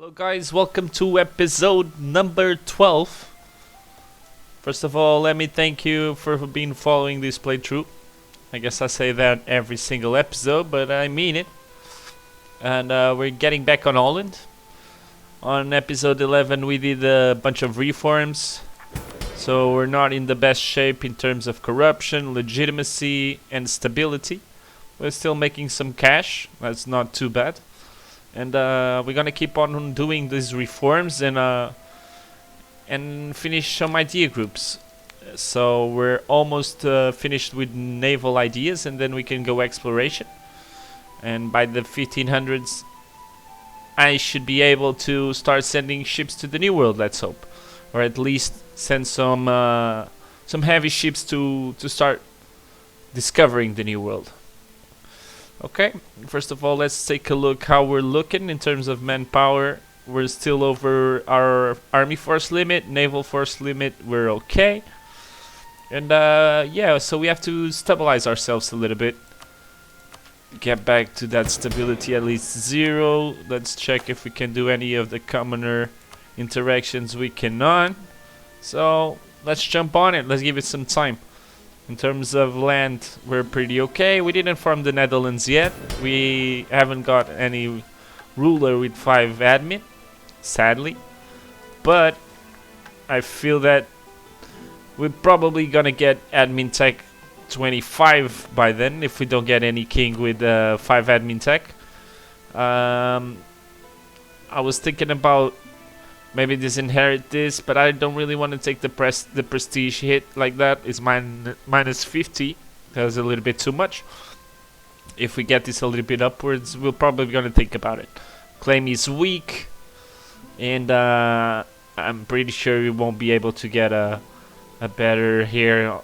Hello guys, welcome to episode number 12. First of all, let me thank you for being following this playthrough. I guess I say that every single episode, but I mean it. And we're getting back on Holland. On episode 11 we did a bunch of reforms. So we're not in the best shape in terms of corruption, legitimacy and stability. We're still making some cash, that's not too bad. And we're gonna keep on doing these reforms and finish some idea groups. So we're almost finished with naval ideas, and then we can go exploration. And by the 1500s, I should be able to start sending ships to the New World. Let's hope, or at least send some heavy ships to start discovering the New World. Okay, first of all, let's take a look how we're looking in terms of manpower. We're still over our army force limit, naval force limit, we're okay. And yeah, so we have to stabilize ourselves a little bit. Get back to that stability at least 0. Let's check if we can do any of the commoner interactions. We cannot. So let's jump on it, let's give it some time. In terms of land, we're pretty okay. We didn't farm the Netherlands yet. We haven't got any ruler with 5 admin, sadly. But I feel that we're probably gonna get admin tech 25 by then if we don't get any king with 5 admin tech. I was thinking about maybe disinherit this, but I don't really want to take the prestige hit like that. It's minus 50. That's a little bit too much. If we get this a little bit upwards, we're probably gonna think about it. Claim is weak, and I'm pretty sure we won't be able to get a better here,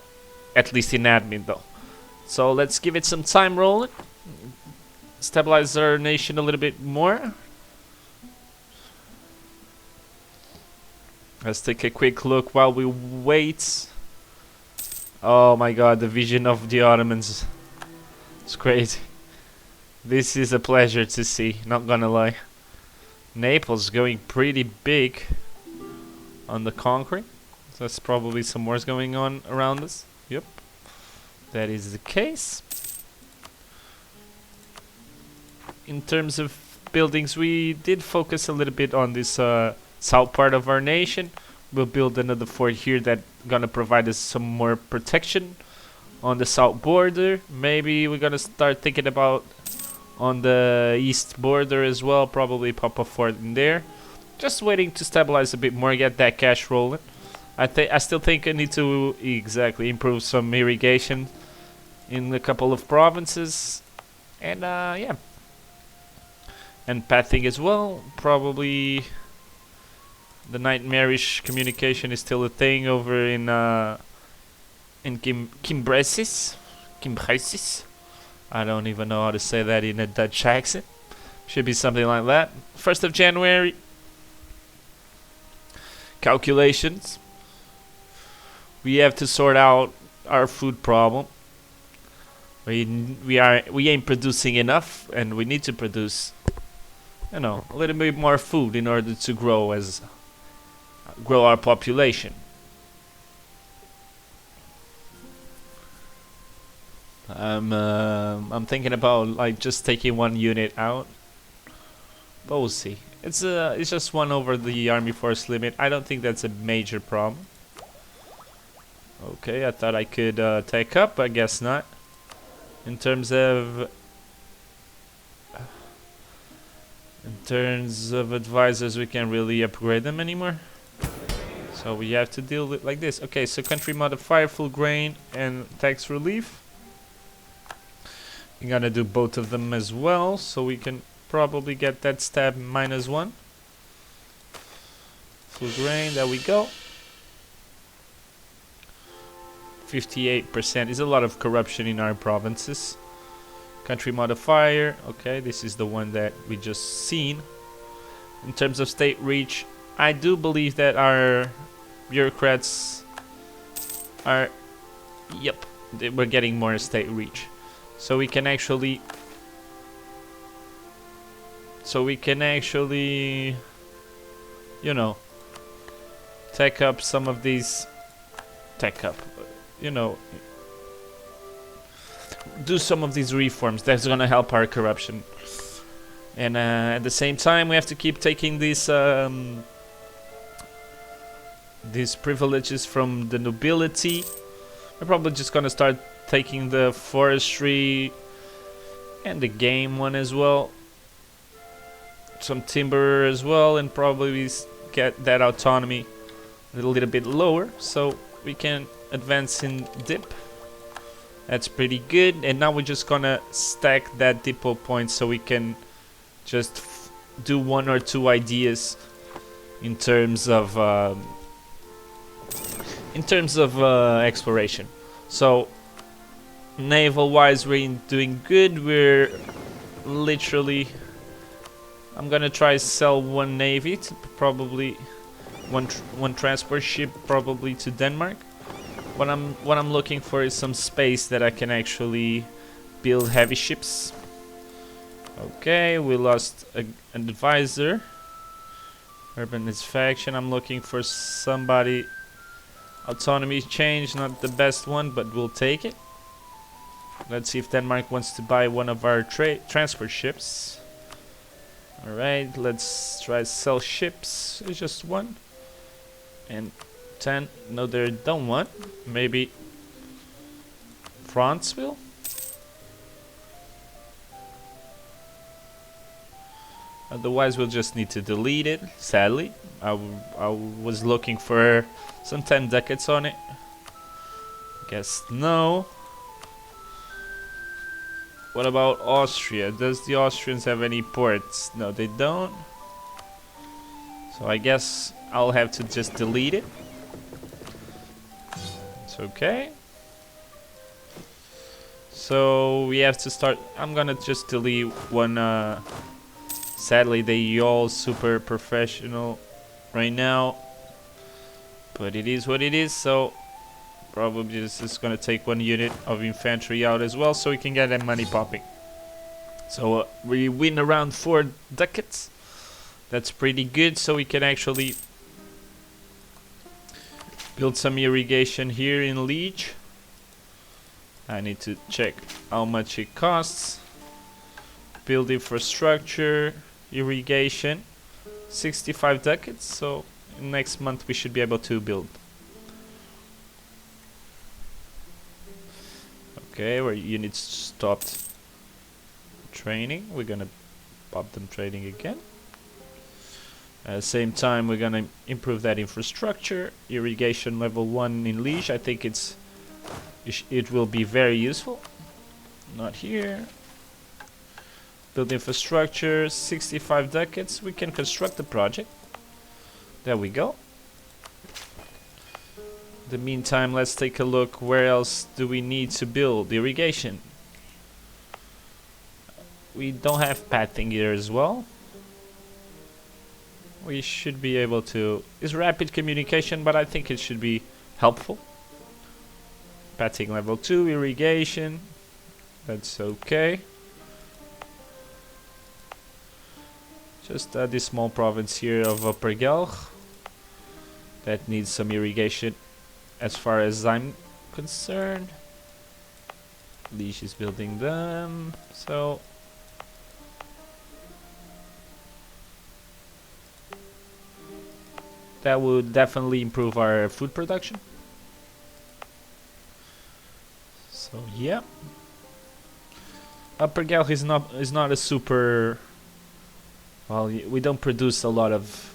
at least in admin though. So let's give it some time rolling. Stabilize our nation a little bit more. Let's take a quick look while we wait. Oh my god, the vision of the Ottomans. It's crazy. This is a pleasure to see, not gonna lie. Naples going pretty big on the conquering. So there's probably some wars going on around us. Yep, that is the case. In terms of buildings, we did focus a little bit on this south part of our nation. We'll build another fort here that gonna provide us some more protection on the south border. Maybe we're gonna start thinking about on the east border as well. Probably pop a fort in there. Just waiting to stabilize a bit more, get that cash rolling. I still think I need to improve some irrigation in a couple of provinces, and yeah, and pathing as well. Probably. The nightmarish communication is still a thing over in Kimbresis. I don't even know how to say that in a Dutch accent. Should be something like that. 1st of January. Calculations. We have to sort out our food problem. We ain't producing enough, and we need to produce, you know, a little bit more food in order to grow our population. I'm thinking about like just taking 1 unit out, but we'll see. It's just 1 over the army force limit. I don't think that's a major problem. Okay, I thought I could take up, I guess not. In terms of advisors, we can't really upgrade them anymore. So we have to deal with like this. Okay, so country modifier, full grain, and tax relief. We're gonna do both of them as well, so we can probably get that stab -1. Full grain, there we go. 58% is a lot of corruption in our provinces. Country modifier, okay, this is the one that we just seen. In terms of state reach, I do believe that our bureaucrats are, yep, we're getting more state reach. So we can actually you know, take up some of these, you know, do some of these reforms. That's gonna help our corruption. And at the same time, we have to keep taking these privileges from the nobility. We're probably just gonna start taking the forestry and the game one as well. Some timber as well, and probably get that autonomy a little bit lower so we can advance in dip. That's pretty good. And now we're just gonna stack that depot point so we can just do 1 or 2 ideas in terms of exploration. So naval wise, we're doing good. We're literally, I'm gonna try sell 1 navy to probably one transport ship probably to Denmark. What I'm looking for is some space that I can actually build heavy ships. Okay, we lost an advisor. Urbanist faction. I'm looking for somebody. Autonomy change, not the best one, but we'll take it. Let's see if Denmark wants to buy one of our transport ships. Alright, let's try sell ships. It's just 1. And 10. No, they don't want. Maybe France will? Otherwise, we'll just need to delete it, sadly. I was looking for some 10 ducats on it. Guess no. What about Austria? Does the Austrians have any ports? No, they don't. So I guess I'll have to just delete it. It's okay. So we have to start. I'm gonna just delete 1. Sadly, they all super professional right now, but it is what it is. So probably this is gonna take 1 unit of infantry out as well, so we can get that money popping. So we win around 4 ducats. That's pretty good. So we can actually build some irrigation here in Liege. I need to check how much it costs. Build infrastructure, irrigation, 65 ducats. So next month we should be able to build. Okay, where units stopped training, we're gonna pop them training again. At the same time, we're gonna improve that infrastructure. Irrigation level 1 in Liege. I think it will be very useful. Not here. Build infrastructure, 65 ducats. We can construct the project. There we go. In the meantime, let's take a look. Where else do we need to build irrigation? We don't have pathing here as well. We should be able to. It's rapid communication, but I think it should be helpful. Pathing level 2, irrigation. That's okay. Just this small province here of Upper Gelg that needs some irrigation as far as I'm concerned. Liege is building them, so that would definitely improve our food production. So yeah, Upper Gelg is not a super. Well, we don't produce a lot of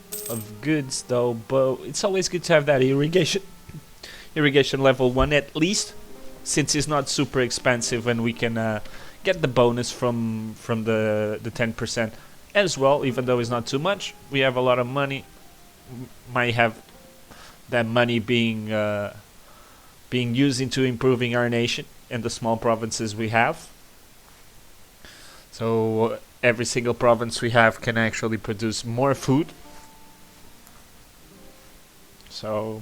goods though, but it's always good to have that irrigation level 1 at least, since it's not super expensive, and we can get the bonus from the 10% as well. Even though it's not too much, we have a lot of money. Might have that money being used into improving our nation and the small provinces we have. So every single province we have can actually produce more food. So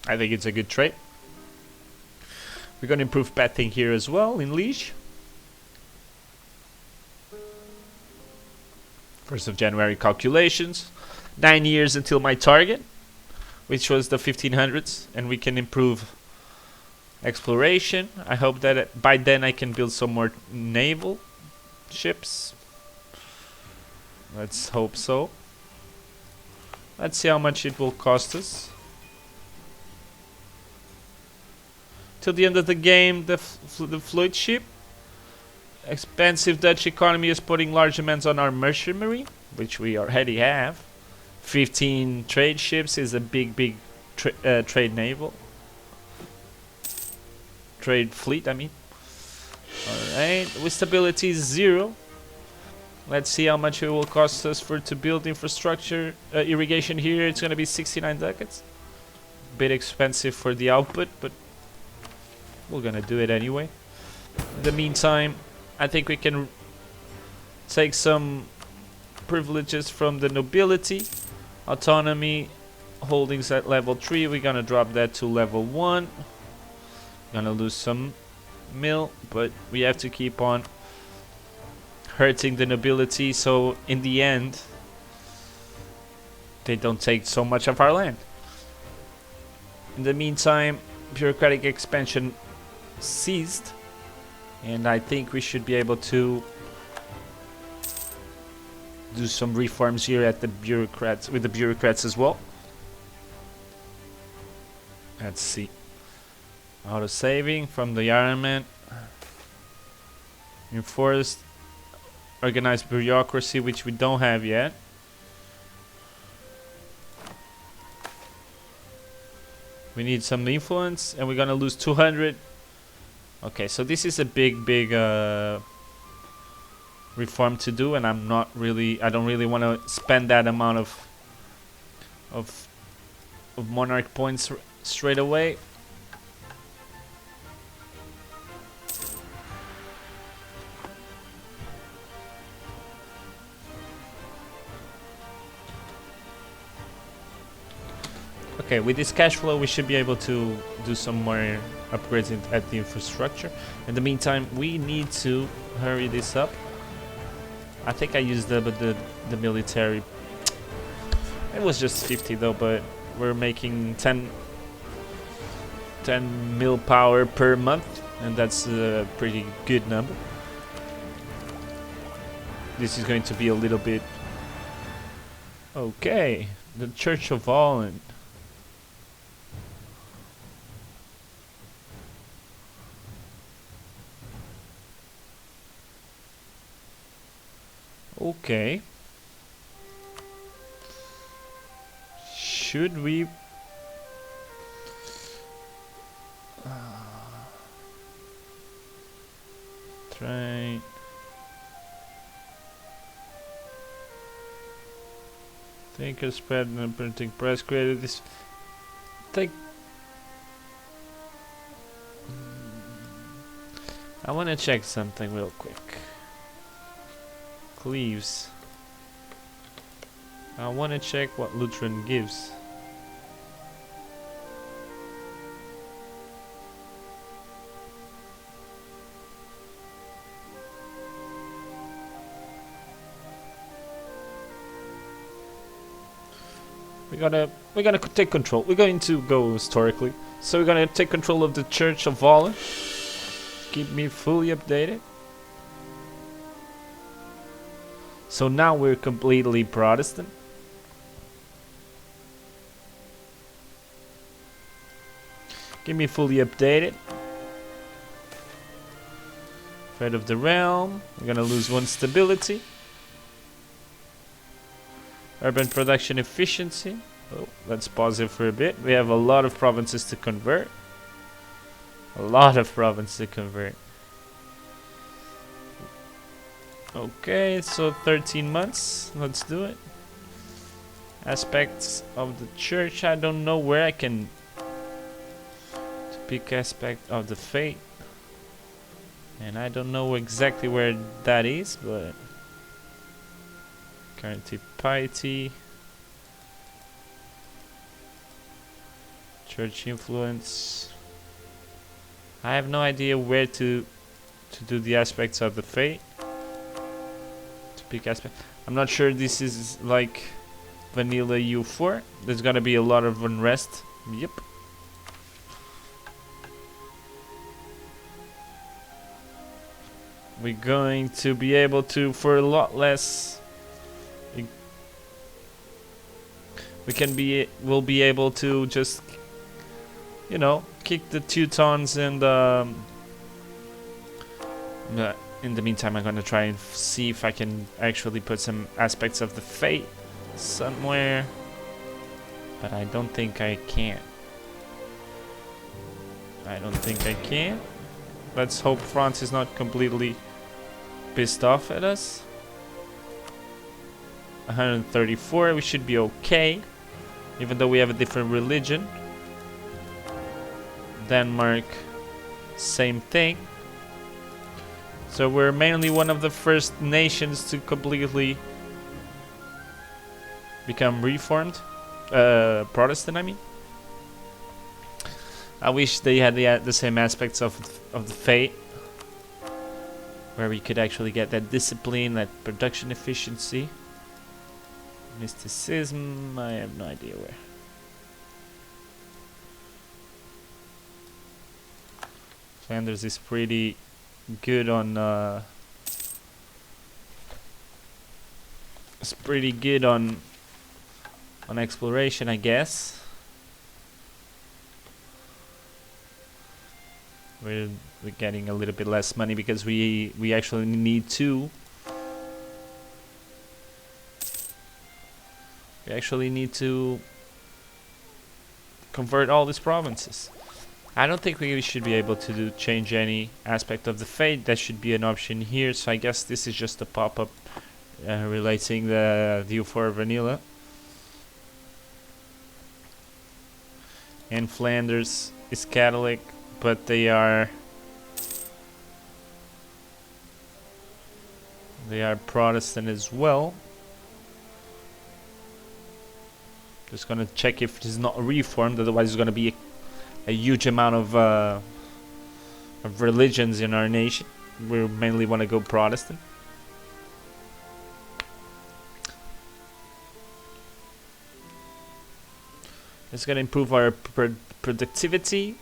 I think it's a good trade. We're going to improve pathing here as well in Liege. 1st of January calculations. 9 years until my target, which was the 1500s, and we can improve exploration. I hope that by then I can build some more naval ships. Let's hope so. Let's see how much it will cost us. Till the end of the game, the fluid ship. Expensive Dutch economy is putting large demands on our mercenary, which we already have. 15 trade ships is a big trade naval. Trade fleet, I mean. Alright, with stability 0. Let's see how much it will cost us to build infrastructure, irrigation here. It's gonna be 69 ducats. Bit expensive for the output, but we're gonna do it anyway. In the meantime, I think we can take some privileges from the nobility. Autonomy holdings at level 3. We're gonna drop that to level 1. Gonna lose some mill, but we have to keep on hurting the nobility, so in the end they don't take so much of our land. In the meantime, bureaucratic expansion ceased, and I think we should be able to do some reforms here at the bureaucrats, with the bureaucrats as well. Let's see. Auto saving from the armament. Enforced organized bureaucracy, which we don't have yet. We need some influence, and we're gonna lose 200. Okay, so this is a big reform to do, and I don't really want to spend that amount of monarch points straight away. Okay, with this cash flow we should be able to do some more upgrades at the infrastructure. In the meantime, we need to hurry this up. I think I used the military. It was just 50 though, but we're making 10 mil power per month, and that's a pretty good number. This is going to be a little bit... Okay, the Church of Holland. Okay. Should we... try... Thinker spread and printing press created this... Think... I want to check something real quick. Cleaves. I want to check what Lutheran gives. We're gonna take control. We're going to go historically. So we're gonna take control of the Church of Holland. Keep me fully updated. So now we're completely Protestant. Keep me fully updated. Threat of the realm. We're gonna lose 1 stability. Urban production efficiency. Oh, let's pause it for a bit. We have a lot of provinces to convert. A lot of provinces to convert. Okay, so 13 months. Let's do it. Aspects of the church. I don't know where I can pick aspect of the faith. And I don't know exactly where that is, but currency piety. Church influence. I have no idea where to do the aspects of the faith. To pick aspect. I'm not sure this is like vanilla EU4. There's gonna be a lot of unrest. Yep. We're going to be able to, for a lot less, we'll be able to just, you know, kick the Teutons and in the meantime I'm gonna try and see if I can actually put some aspects of the fate somewhere, but I don't think I can. Let's hope France is not completely pissed off at us. 134, we should be okay, even though we have a different religion. Denmark, same thing. So we're mainly one of the first nations to completely become reformed, Protestant, I mean. I wish they had the same aspects of the fate, where we could actually get that discipline, that production efficiency. Mysticism, I have no idea where. Flanders is pretty good on exploration, I guess. We're getting a little bit less money because we actually need to. We actually need to convert all these provinces. I don't think we should be able to change any aspect of the fate. That should be an option here. So I guess this is just a pop-up relating the EU4 vanilla. And Flanders is Catholic, but they are Protestant as well. Just gonna check if it is not reformed, otherwise it's gonna be a huge amount of religions in our nation. We mainly want to go Protestant. It's gonna improve our productivity.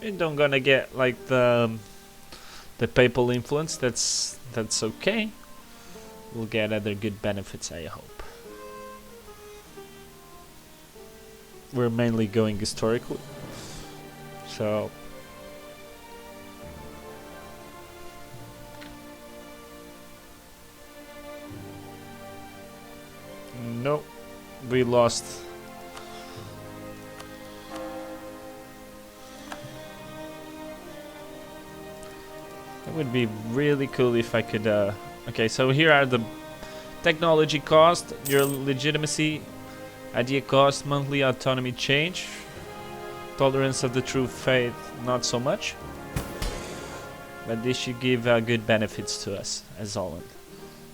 We don't gonna get like the papal influence. That's okay. We'll get other good benefits, I hope. We're mainly going historically, so nope, we lost. It would be really cool if I could okay, so here are the technology cost, your legitimacy, idea cost, monthly autonomy change, tolerance of the true faith, not so much, but this should give good benefits to us as Holland.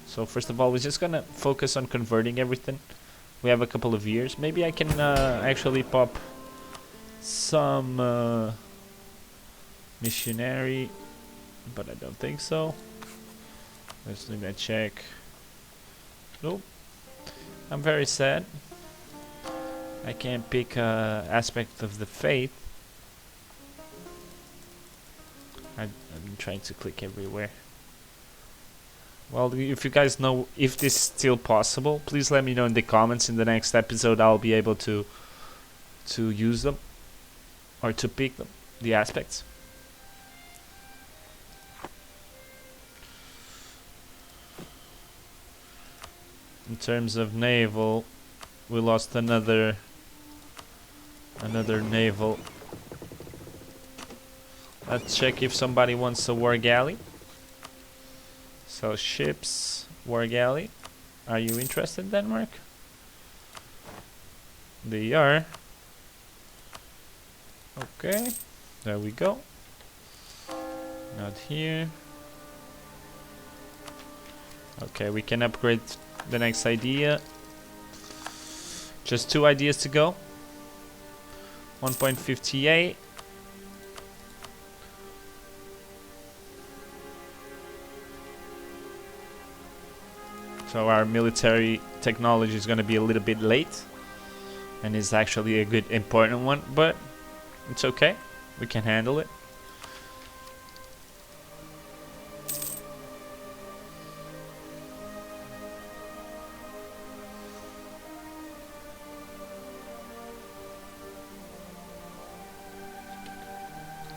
So first of all, we're just gonna focus on converting everything. We have a couple of years. Maybe I can actually pop some missionary, but I don't think so. Let's do that check. Nope. I'm very sad. I can't pick aspect of the faith. I'm trying to click everywhere. Well, if you guys know if this is still possible, please let me know in the comments. In the next episode, I'll be able to use them or to pick them, the aspects. In terms of naval, we lost another naval. Let's check if somebody wants a war galley. So ships, war galley. Are you interested, Denmark? They are. Okay, there we go. Not here. Okay, we can upgrade the next idea. Just 2 ideas to go. 1.58. So our military technology is going to be a little bit late, and is actually a good important one, but it's okay, we can handle it.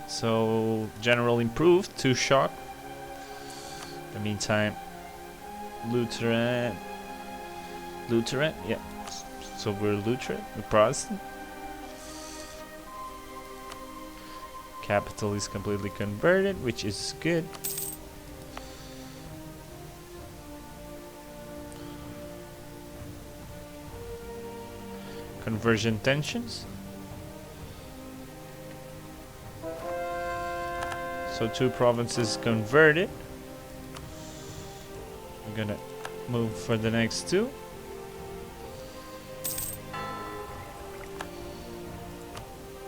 So general improved, 2 shock. In the meantime, Lutheran, yeah. So we're Lutheran, we're Protestant. Capital is completely converted, which is good. Conversion tensions. So 2 provinces converted. We're gonna move for the next 2.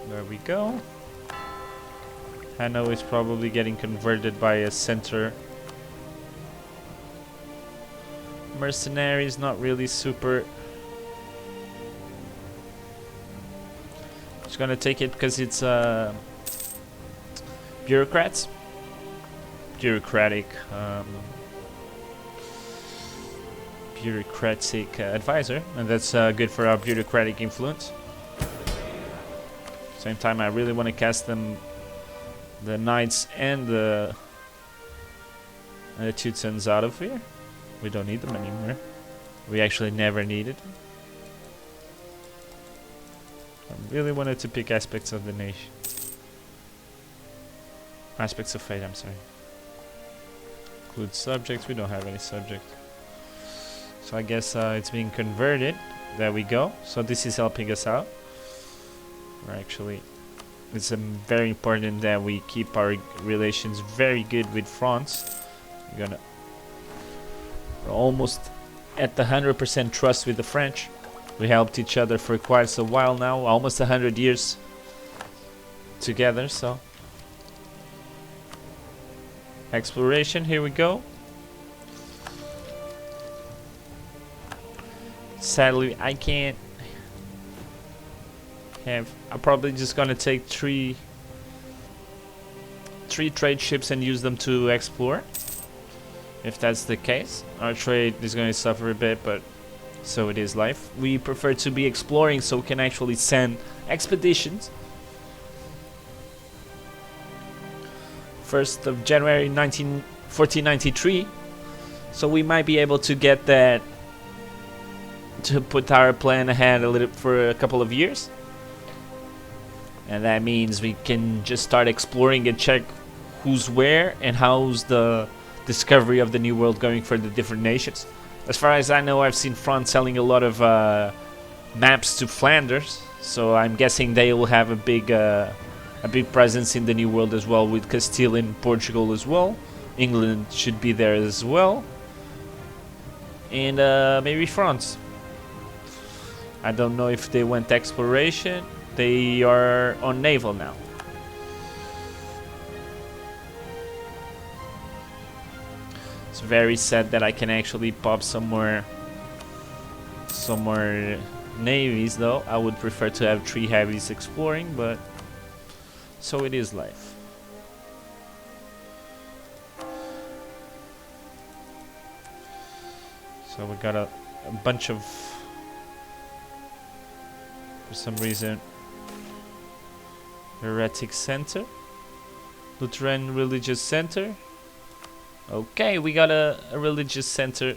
There we go. Hanoi is probably getting converted by a center. Mercenaries, not really super. Just gonna take it because it's bureaucratic advisor, and that's good for our bureaucratic influence. Same time, I really want to cast them, the knights and the Teutons out of here. We don't need them anymore. We actually never needed them. I really wanted to pick aspects of the nation. Aspects of fate, I'm sorry. Include subjects, we don't have any subject. So I guess it's being converted. There we go. So this is helping us out. We're actually, it's very important that we keep our relations very good with France. We're almost at the 100% trust with the French. We helped each other for quite a while now, almost 100 years together, so. Exploration, here we go. Sadly, I can't have. I'm probably just gonna take three trade ships and use them to explore. If that's the case, our trade is going to suffer a bit, but so it is life. We prefer to be exploring, so we can actually send expeditions. 1st of January 1493, so we might be able to get that, to put our plan ahead a little for a couple of years, and that means we can just start exploring and check who's where and how's the discovery of the new world going for the different nations. As far as I know, I've seen France selling a lot of maps to Flanders, so I'm guessing they will have a big presence in the new world as well, with Castile and Portugal as well. England should be there as well, and maybe France. I don't know if they went exploration. They are on naval now. It's very sad that I can actually pop some more navies, though. I would prefer to have 3 heavies exploring, but so it is life. So we got a bunch of, for some reason, heretic center, Lutheran religious center. Okay, we got a religious center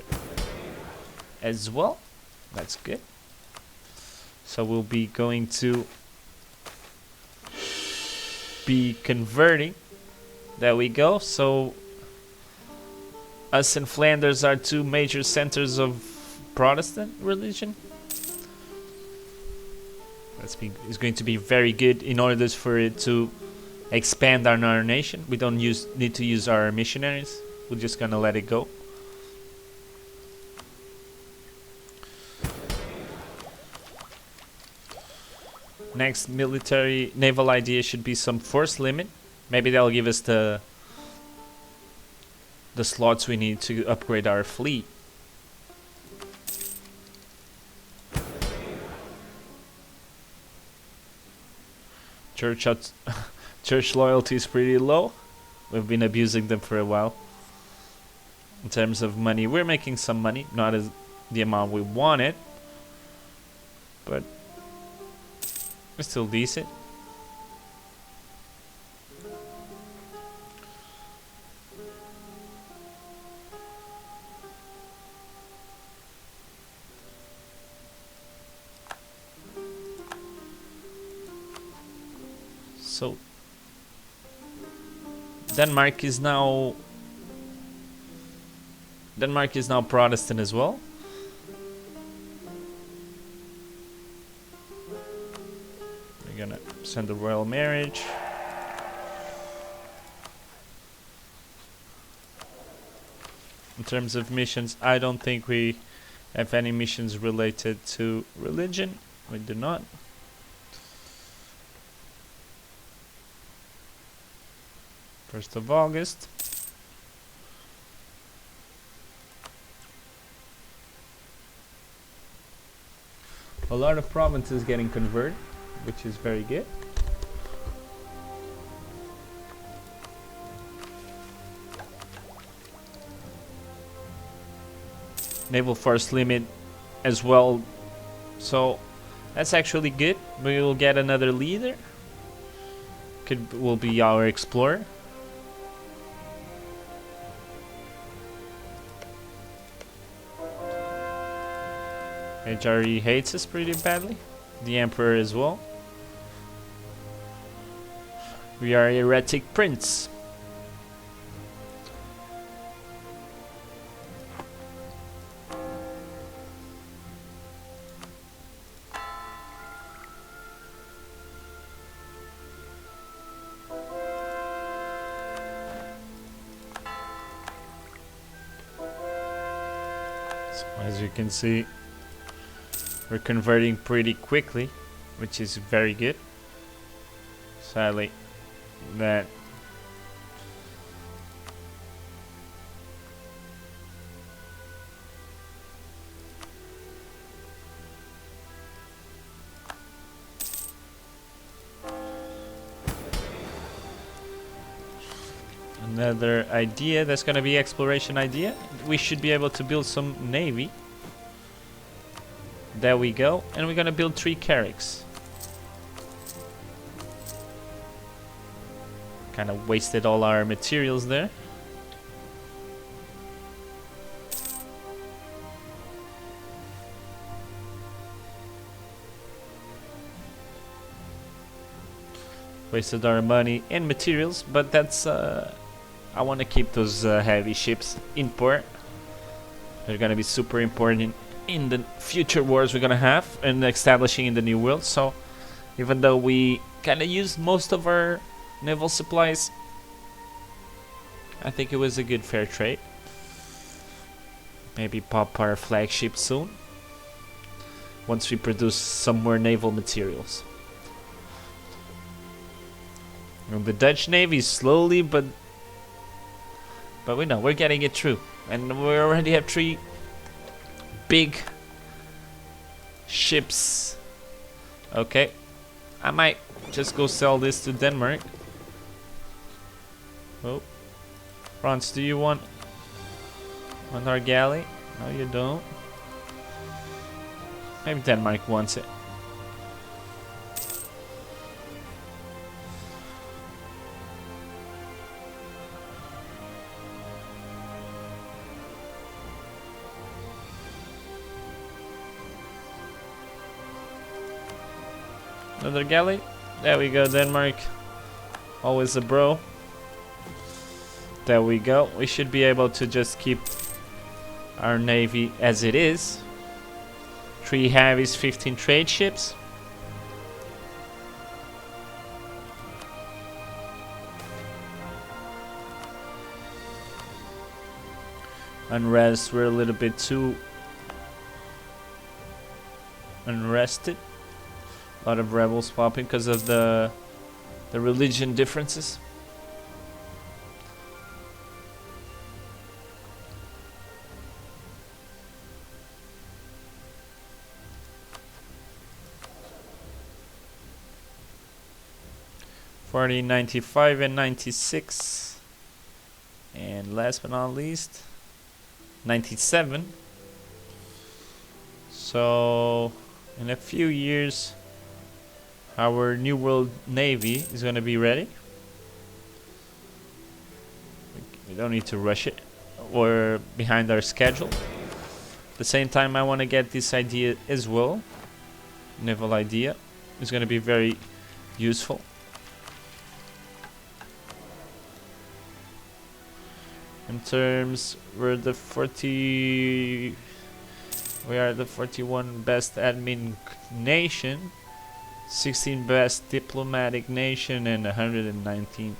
as well. That's good. So we'll be going to be converting. There we go. So us and Flanders are 2 major centers of Protestant religion. It's going to be very good in order for it to expand on our nation. We don't need to use our missionaries. We're just gonna let it go. Next military naval idea should be some force limit. Maybe that'll give us the slots we need to upgrade our fleet. Church church loyalty is pretty low. We've been abusing them for a while. In terms of money, we're making some money, not as the amount we wanted, but we're still decent. So Denmark is now Protestant as well. We're gonna send the royal marriage. In terms of missions, I don't think we have any missions related to religion. We do not. First of August. A lot of provinces getting converted, which is very good. Naval force limit as well, so that's actually good. We will get another leader. Will be our explorer. HRE hates us pretty badly. The Emperor as well. We are heretic prince. So as you can see, we're converting pretty quickly, which is very good. Sadly, that another idea that's gonna be exploration idea. We should be able to build some navy. There we go, and we're gonna build 3 carracks. Kind of wasted all our materials there. Wasted our money and materials, but that's I want to keep those heavy ships in port. They're gonna be super important in the future wars we're gonna have and establishing in the new world. So even though we kind of used most of our naval supplies, I think it was a good fair trade. Maybe pop our flagship soon once we produce some more naval materials. And the Dutch Navy is slowly but we know we're getting it through, and we already have 3 big ships. Okay, I might just go sell this to Denmark. Oh, France, do you want our galley? No, you don't. Maybe Denmark wants it. Another galley. There we go, Denmark. Always a bro. There we go. We should be able to just keep our navy as it is. 3 heavies, 15 trade ships. Unrest, we're a little bit too unrested. A lot of rebels popping because of the religion differences. 1495 and 96. And last but not least, 97. So in a few years our New World Navy is going to be ready. We don't need to rush it. We're behind our schedule. At the same time, I want to get this idea as well. Naval idea is going to be very useful. In terms, we are the 41 best admin nation, 16 best diplomatic nation, and 119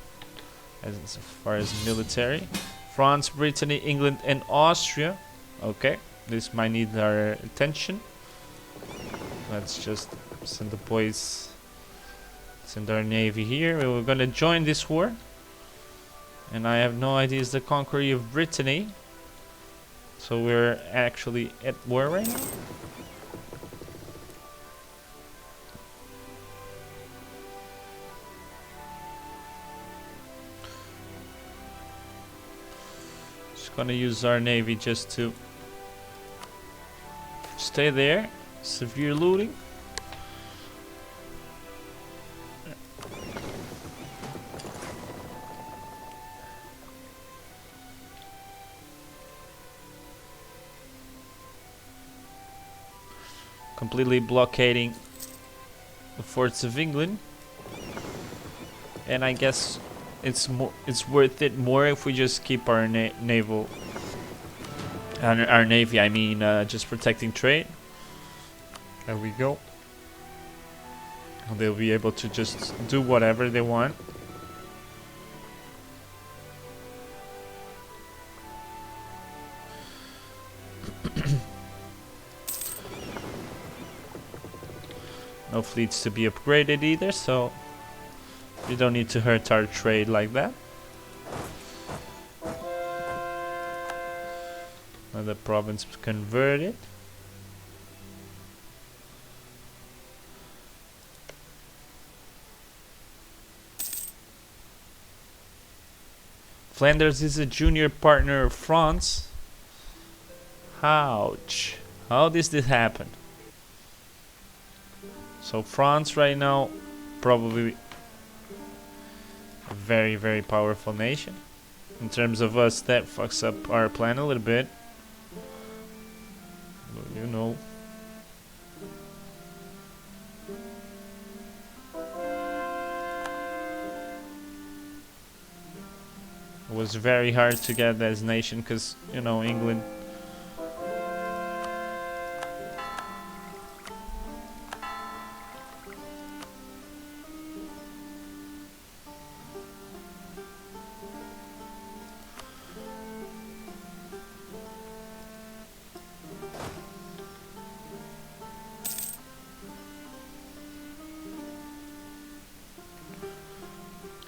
as far as military. France, Brittany, England, and Austria. Okay, this might need our attention. Let's just send the boys, send our navy here. We're gonna join this war. And I have no idea it's the conqueror of Brittany. So we're actually at war right now. Just gonna use our navy just to stay there. Severe looting. Completely blockading the forts of England, and I guess it's worth it more if we just keep our naval, our navy. I mean, just protecting trade. There we go. And they'll be able to just do whatever they want. No fleets to be upgraded either, so we don't need to hurt our trade like that. Another province converted. Flanders is a junior partner of France. Ouch. How does this happen? So France right now, probably a very, very powerful nation. In terms of us, that fucks up our plan a little bit. But, you know. It was very hard to get this nation because, you know, England.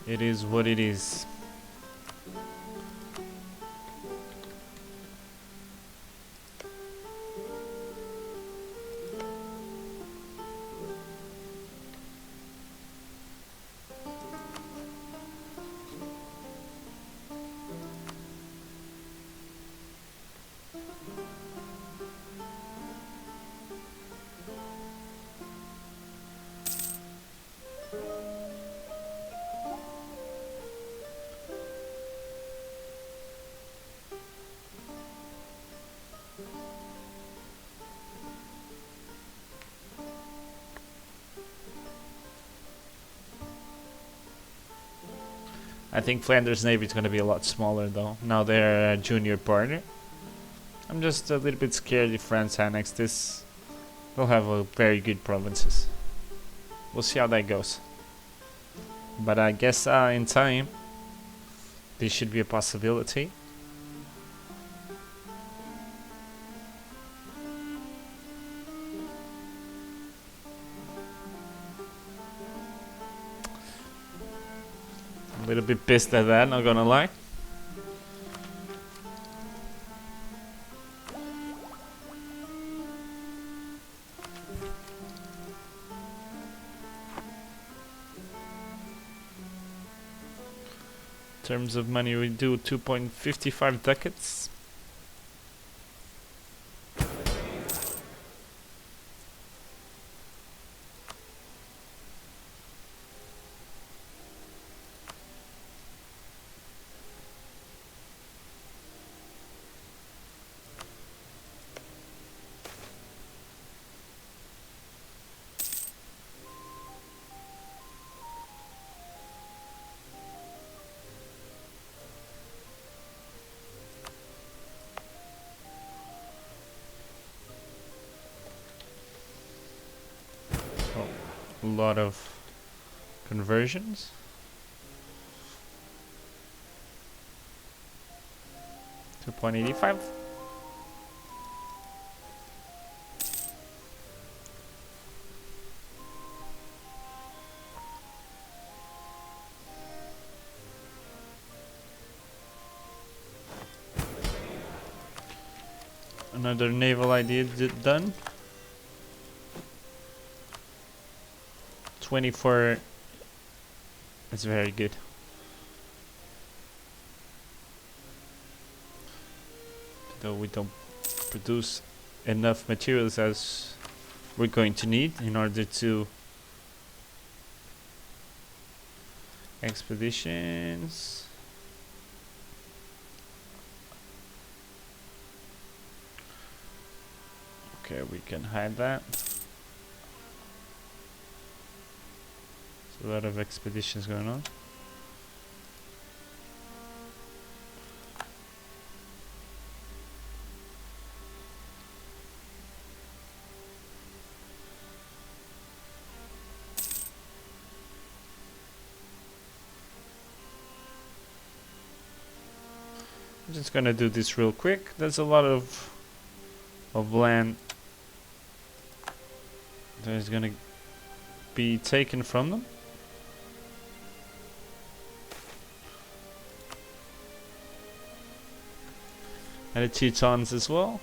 It is what it is. I think Flanders Navy is going to be a lot smaller though. Now they're a junior partner. I'm just a little bit scared if France annex this. They'll have very good provinces. We'll see how that goes. But I guess in time, this should be a possibility. A little bit pissed at that, not gonna lie. In terms of money, we do 2.55 ducats. A lot of conversions. $2.85. Another naval idea done. 24. That's very good. Though we don't produce enough materials as we're going to need in order to expeditions. Okay, we can hide that. A lot of expeditions going on. I'm just gonna do this real quick. There's a lot of land that is gonna be taken from them. And the Teutons as well.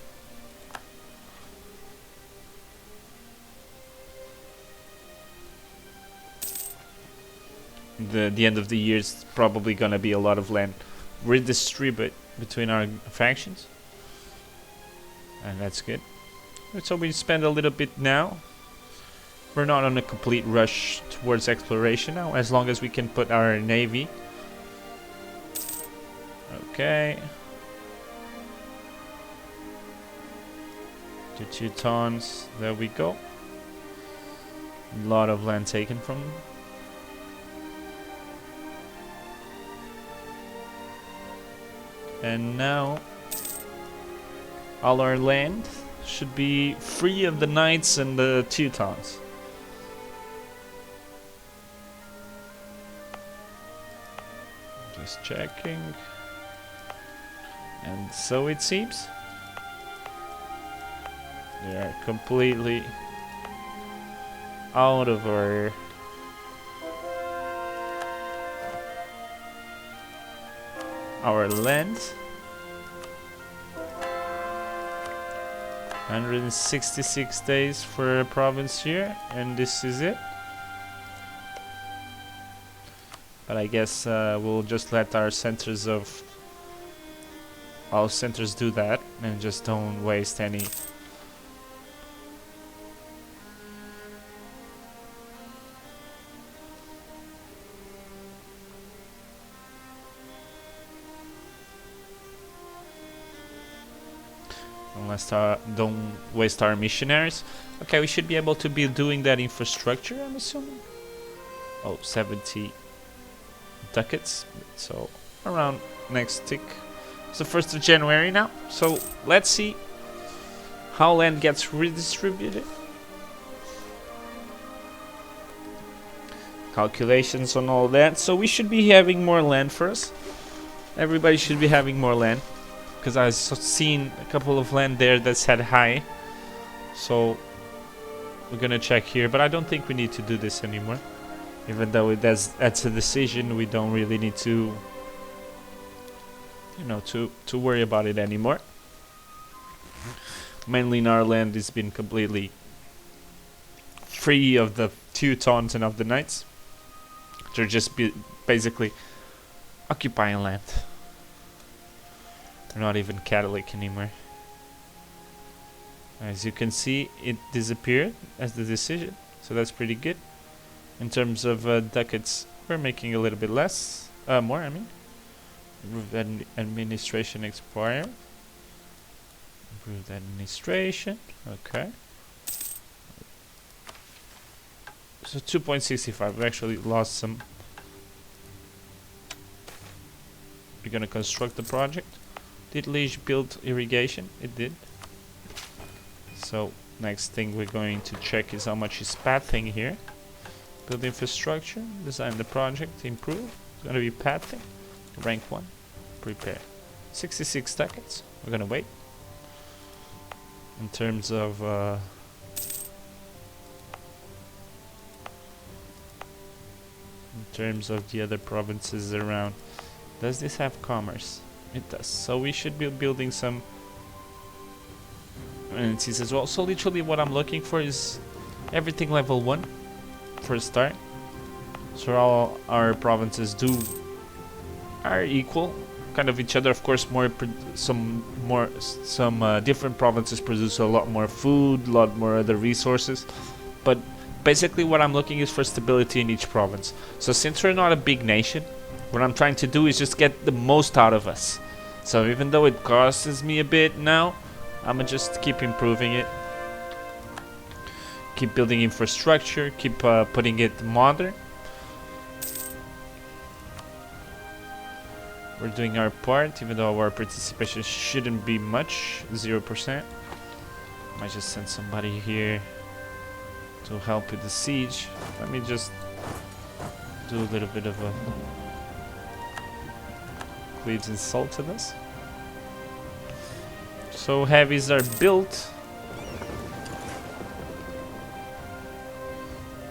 The end of the year is probably gonna be a lot of land redistributed between our factions, and that's good. So we spend a little bit now. We're not on a complete rush towards exploration now, as long as we can put our navy. Okay. The Teutons, there we go. A lot of land taken from them. And now all our land should be free of the Knights and the Teutons. Just checking. And so it seems. They are completely out of our land. 166 days for a province here, and this is it. But I guess we'll just let our centers do that, and just don't waste any don't waste our missionaries. Okay, we should be able to be doing that infrastructure, I'm assuming. Oh, 70 ducats. So around next tick. It's the 1st of January now. So let's see how land gets redistributed. Calculations on all that. So we should be having more land for us. Everybody should be having more land. Because I've seen a couple of land there that said high. So we're gonna check here, but I don't think we need to do this anymore. Even though that's a decision, we don't really need to, you know, to worry about it anymore. Mainly in our land has been completely free of the Teutons and of the Knights. They're just basically occupying land. They're not even Catholic anymore. As you can see, it disappeared as the decision, so that's pretty good. In terms of ducats, we're making a little bit less, more I mean. Administration expired. Improved administration, okay. So 2.65, we actually lost some. We're gonna construct the project. Did Liege build irrigation? It did. So next thing we're going to check is how much is pathing here. Build infrastructure, design the project, improve. It's gonna be pathing. Rank 1, prepare. 66 ducats, we're gonna wait. In terms of the other provinces around, does this have commerce? It does. So we should be building some amenities as well. So literally what I'm looking for is everything level 1 for a start. So all our provinces are equal, kind of each other. Of course, some different provinces produce a lot more food, a lot more other resources, but basically what I'm looking is for stability in each province. So since we're not a big nation, what I'm trying to do is just get the most out of us. So even though it costs me a bit now, I'm gonna just keep improving it, keep building infrastructure, keep putting it modern. We're doing our part, even though our participation shouldn't be much, 0%. Might just send somebody here to help with the siege. Let me just do a little bit of a cleaves and salt to this. So heavies are built.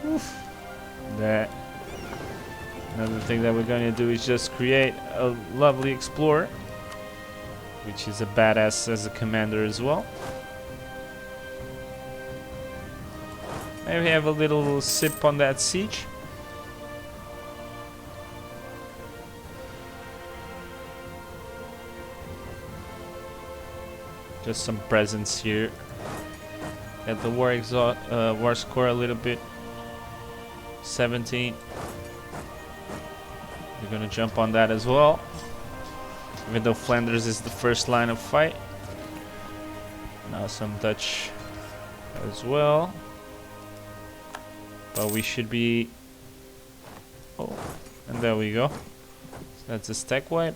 Oof. That. Another thing that we're going to do is just create a lovely explorer, which is a badass as a commander as well. Maybe have a little sip on that siege. Just some presents here. Get the war score a little bit. 17. We're gonna jump on that as well. Even though Flanders is the first line of fight. Now some Dutch as well. But we should be... Oh, and there we go. So that's a stack wipe.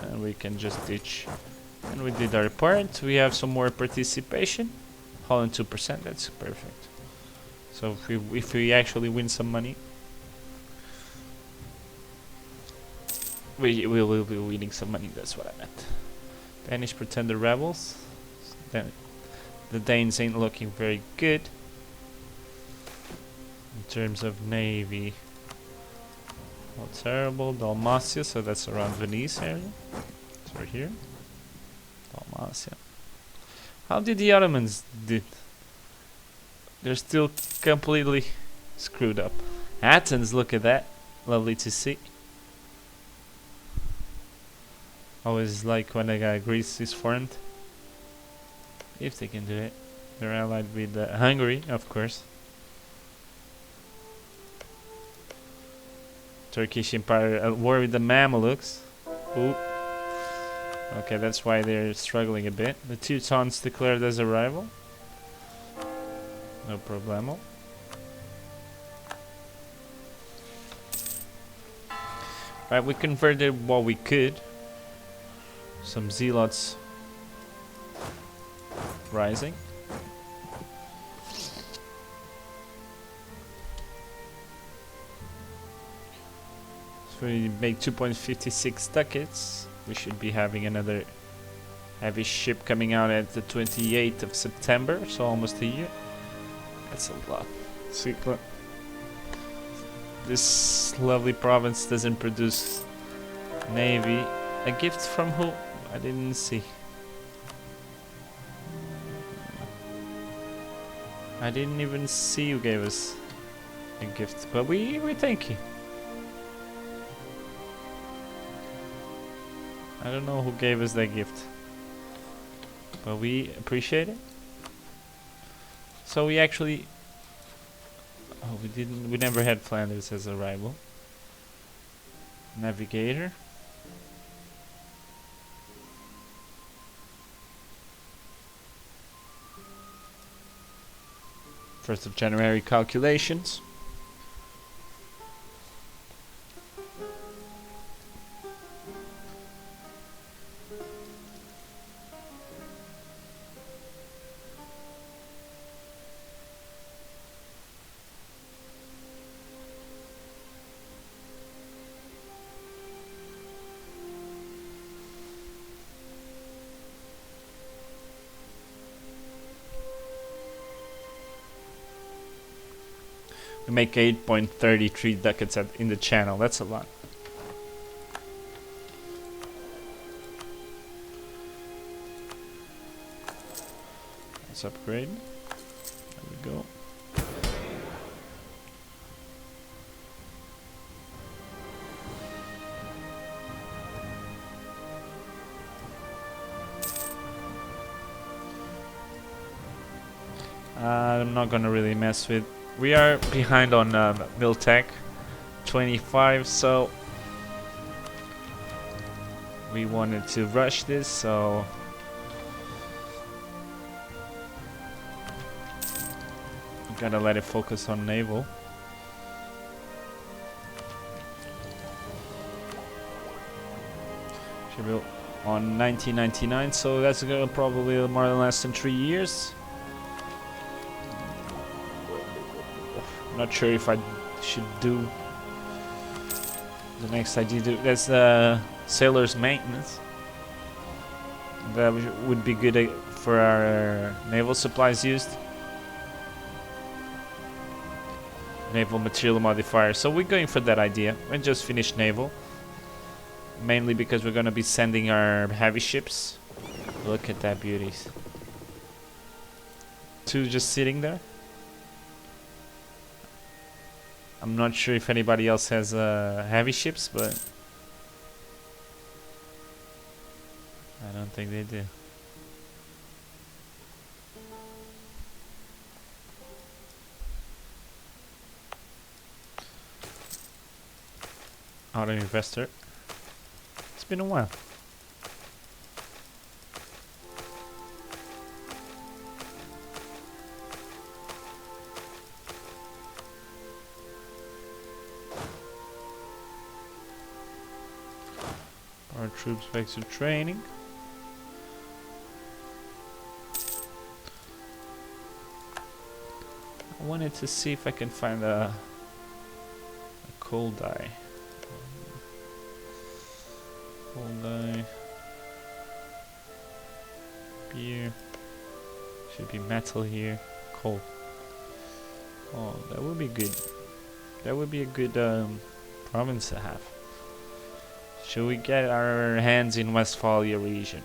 And we can just ditch. And we did our part. We have some more participation. Holland 2%, that's perfect. So if we actually win some money, we will be winning some money, that's what I meant. Danish pretender rebels. The Danes ain't looking very good. In terms of navy, not terrible. Dalmatia, so that's around Venice area. It's right here. Dalmatia. How did the Ottomans did? They're still completely screwed up. Athens, look at that. Lovely to see. Always like when Greece is formed. If they can do it. They're allied with Hungary, of course. Turkish Empire at war with the Mamelukes. Ooh. Okay, that's why they're struggling a bit. The Teutons declared as a rival. No problemo. Right, we converted what we could. Some zealots rising. So we make 2.56 ducats. We should be having another heavy ship coming out at the 28th of September, so almost a year. That's a lot. See, look. This lovely province doesn't produce navy. A gift from who? I didn't see. I didn't even see who gave us a gift, but we thank you. I don't know who gave us that gift, but we appreciate it. So we actually... Oh, we never had Flanders as a rival. Navigator. First of January calculations. We make 8.33 ducats in the channel. That's a lot. Let's upgrade. There we go. I'm not gonna really mess with. We are behind on Miltech 25, so we wanted to rush this, so we gotta let it focus on naval. She built on 1999, so that's gonna probably more than less than 3 years. Not sure if I should do the next idea. That's sailor's maintenance. That would be good for our naval supplies used. Naval material modifier. So we're going for that idea. We just finished naval. Mainly because we're going to be sending our heavy ships. Look at that beauties. 2 just sitting there. I'm not sure if anybody else has heavy ships, but I don't think they do. Auto investor. It's been a while. Our troops back to training. I wanted to see if I can find a coal dye. Coal dye. Beer. Should be metal here. Coal. Oh, that would be good. That would be a good province to have. Should we get our hands in Westphalia region?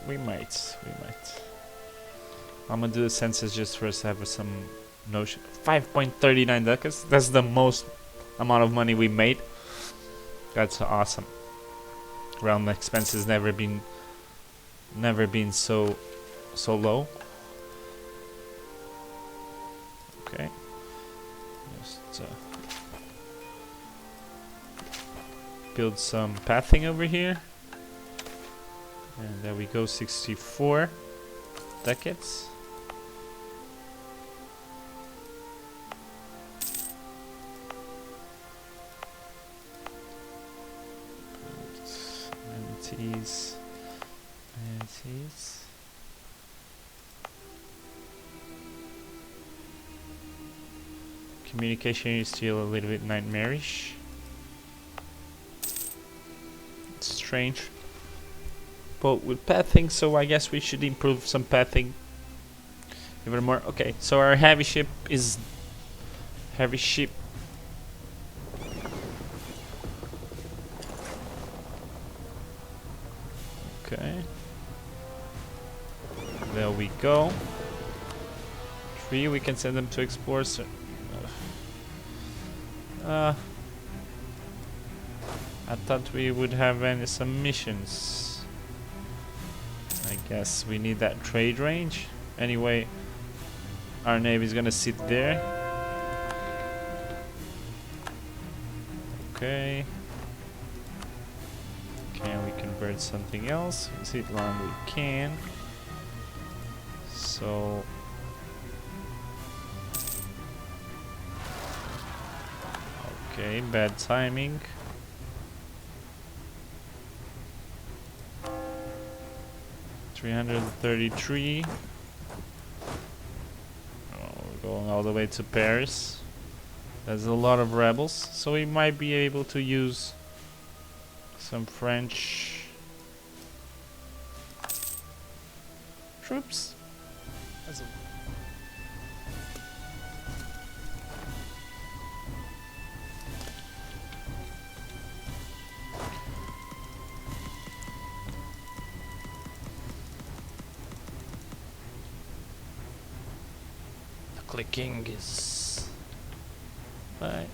We might. I'm gonna do the census just for us to have some notion. 5.39 ducats. That's the most amount of money we made. That's awesome. Realm expenses never been so low. Okay. Just build some pathing over here. And there we go, 64 ducats. Manatees. Communication is still a little bit nightmarish. It's strange. But with pathing, so I guess we should improve some pathing even more. Okay, so our heavy ship is heavy ship. Okay. There we go. 3, we can send them to explore. I thought we would have some missions. I guess we need that trade range. Anyway, our navy is gonna sit there. Okay. Can we convert something else? Sit long we can. So okay, bad timing. $333. We're going all the way to Paris. There's a lot of rebels, so we might be able to use some French troops. The clicking is bye.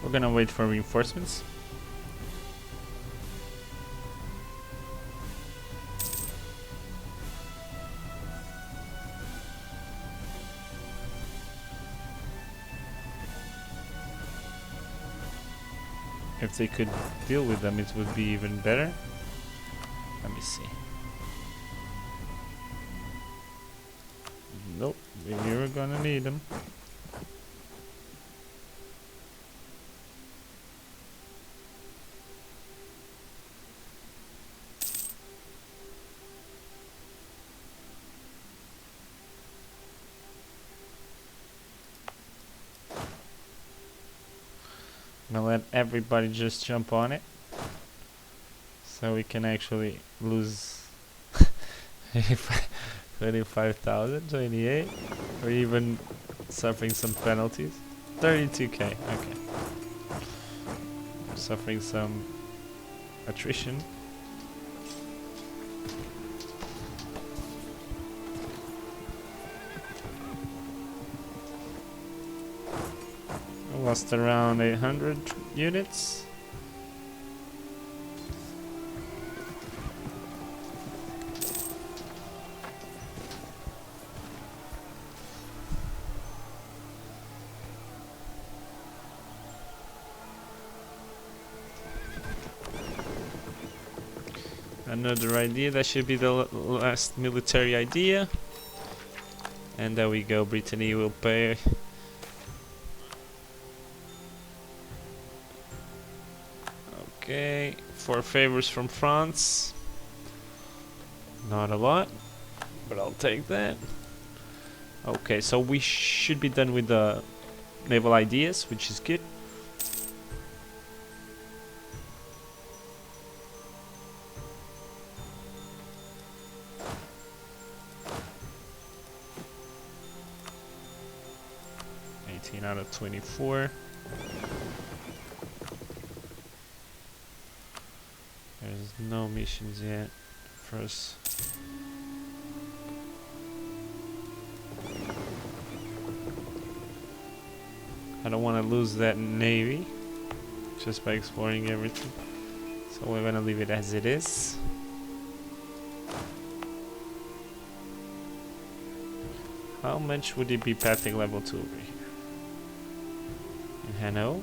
We're gonna wait for reinforcements. If they could deal with them, it would be even better. Let me see. Nope, you're gonna need them. I'm gonna let everybody just jump on it, so we can actually lose 25,000, 28, or even suffering some penalties. 32k, okay. Suffering some attrition. Lost around 800 units. Another idea, that should be the last military idea. And there we go, Brittany will pay. Okay, 4 favors from France. Not a lot, but I'll take that. Okay, so we should be done with the naval ideas, which is good. Out of 24. There's no missions yet. First, I don't want to lose that navy just by exploring everything, so we're gonna leave it as it is. How much would it be pathing level 2 over here? In Hanoi?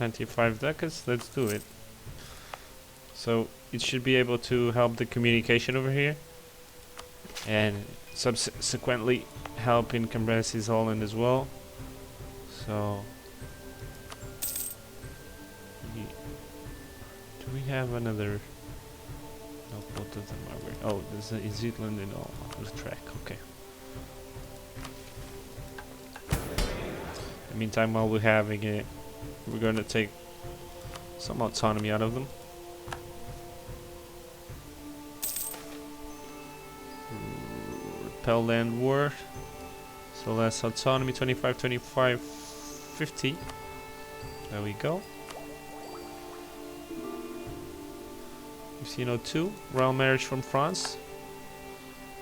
95 ducats, let's do it. So it should be able to help the communication over here, and subsequently help in Compresses Holland as well. So do we have another? No, both of them are weird. Oh, there's a Zealand and all the track. Okay. In the meantime, while we're having it, we're going to take some autonomy out of them. Repel land war. So less autonomy, 25, 25, 50. There we go. 1502, royal marriage from France.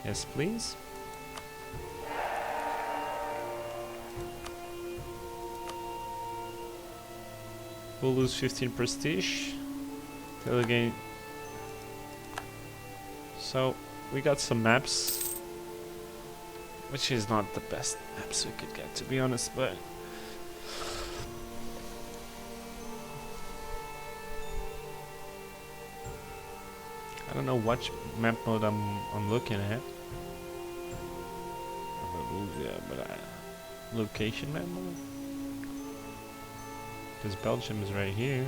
Yes, please. We'll lose 15 prestige. Till again. So we got some maps, which is not the best maps we could get, to be honest, but I don't know what map mode I'm looking at. Yeah, but location map mode, because Belgium is right here.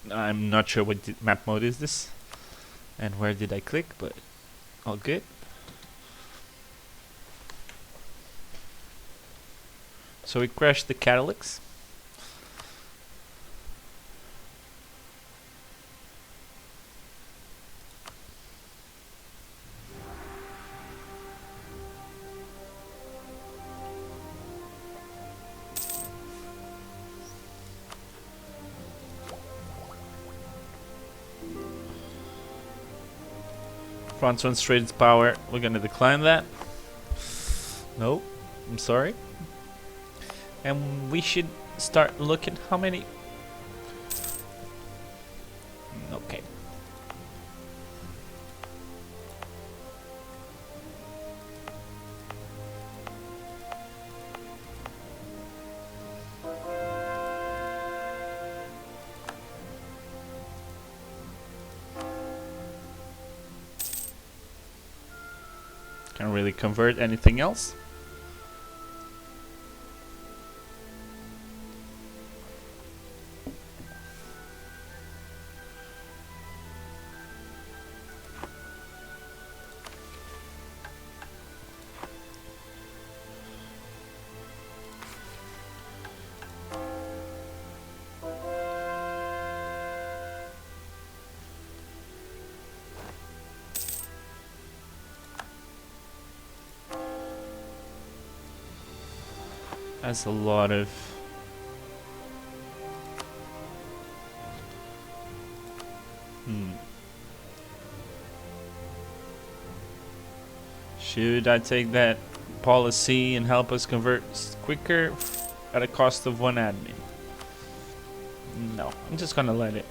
I'm not sure what map mode is this, and where did I click, but all good. So we crashed the Cadillacs. France wants traded power. We're gonna decline that. No, I'm sorry. And we should start looking how many. Okay. Can't really convert anything else. That's a lot of Should I take that policy and help us convert quicker at a cost of 1 admin? No, I'm just gonna let it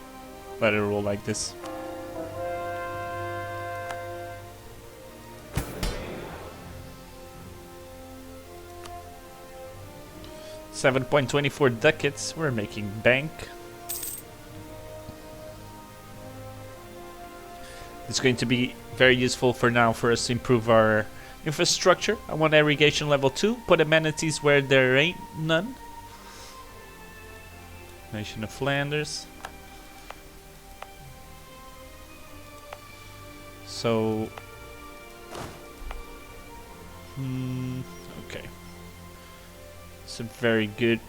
roll like this. $7.24 ducats. We're making bank. It's going to be very useful for now for us to improve our infrastructure. I want irrigation level 2. Put amenities where there ain't none. Nation of Flanders. So okay. It's a very good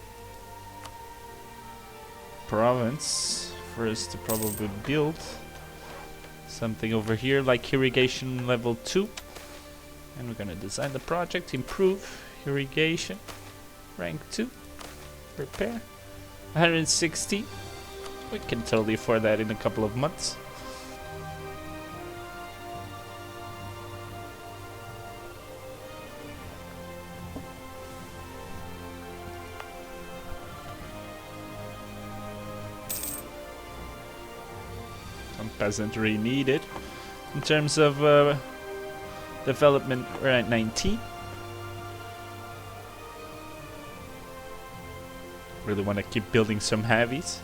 province for us to probably build something over here like irrigation level 2. And we're gonna design the project, improve irrigation, rank 2, repair, 160. We can totally afford that in a couple of months. some peasantry needed. In terms of development, we're at 19. Really want to keep building some heavies.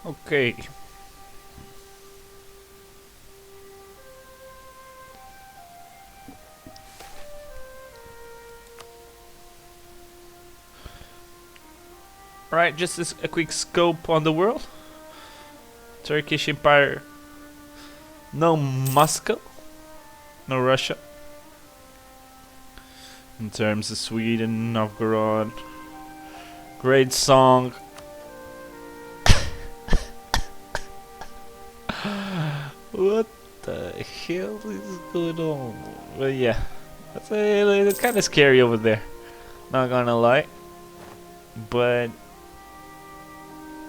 Okay. Right, just a quick scope on the world. Turkish Empire. No Moscow. No Russia. In terms of Sweden, Novgorod. Great song. What the hell is going on? Well, yeah, it's kind of scary over there. Not gonna lie, but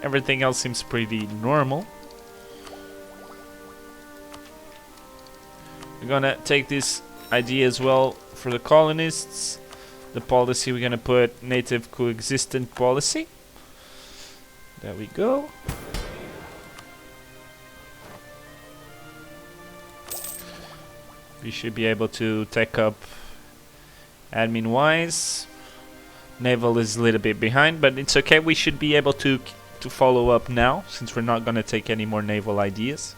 everything else seems pretty normal. We're gonna take this idea as well for the colonists. The policy, we're gonna put native coexistent policy. There we go. We should be able to tech up admin wise. Naval is a little bit behind, but it's okay. We should be able to follow up now, since we're not gonna take any more naval ideas.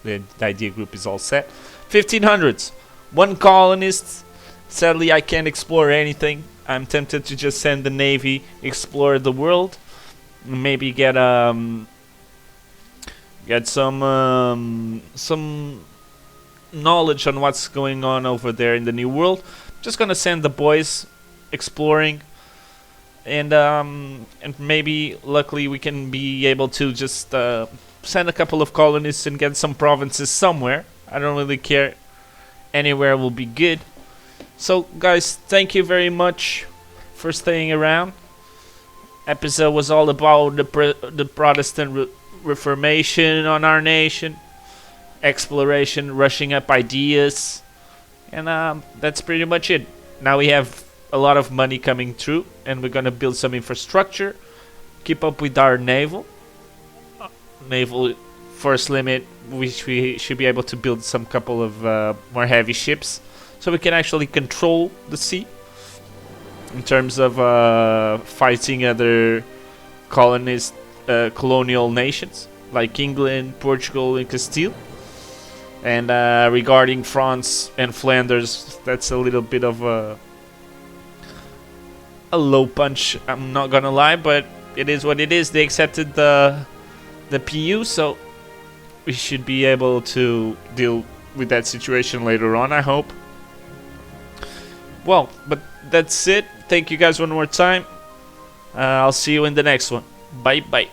The idea group is all set. 1500s. One colonist. Sadly, I can't explore anything. I'm tempted to just send the navy explore the world. Maybe get some knowledge on what's going on over there in the new world. Just gonna send the boys exploring, and maybe luckily we can be able to just send a couple of colonists and get some provinces somewhere. I don't really care. Anywhere will be good. So guys, thank you very much for staying around. Episode was all about the Protestant Reformation on our nation. Exploration, rushing up ideas, and that's pretty much it. Now we have a lot of money coming through, and we're gonna build some infrastructure, keep up with our naval force limit, which we should be able to build some couple of more heavy ships, so we can actually control the sea in terms of fighting other colonial nations like England, Portugal, and Castile. And regarding France and Flanders, that's a little bit of a low punch, I'm not gonna lie, but it is what it is. They accepted the PU, so we should be able to deal with that situation later on, I hope. Well, but that's it. Thank you guys one more time. I'll see you in the next one. Bye bye.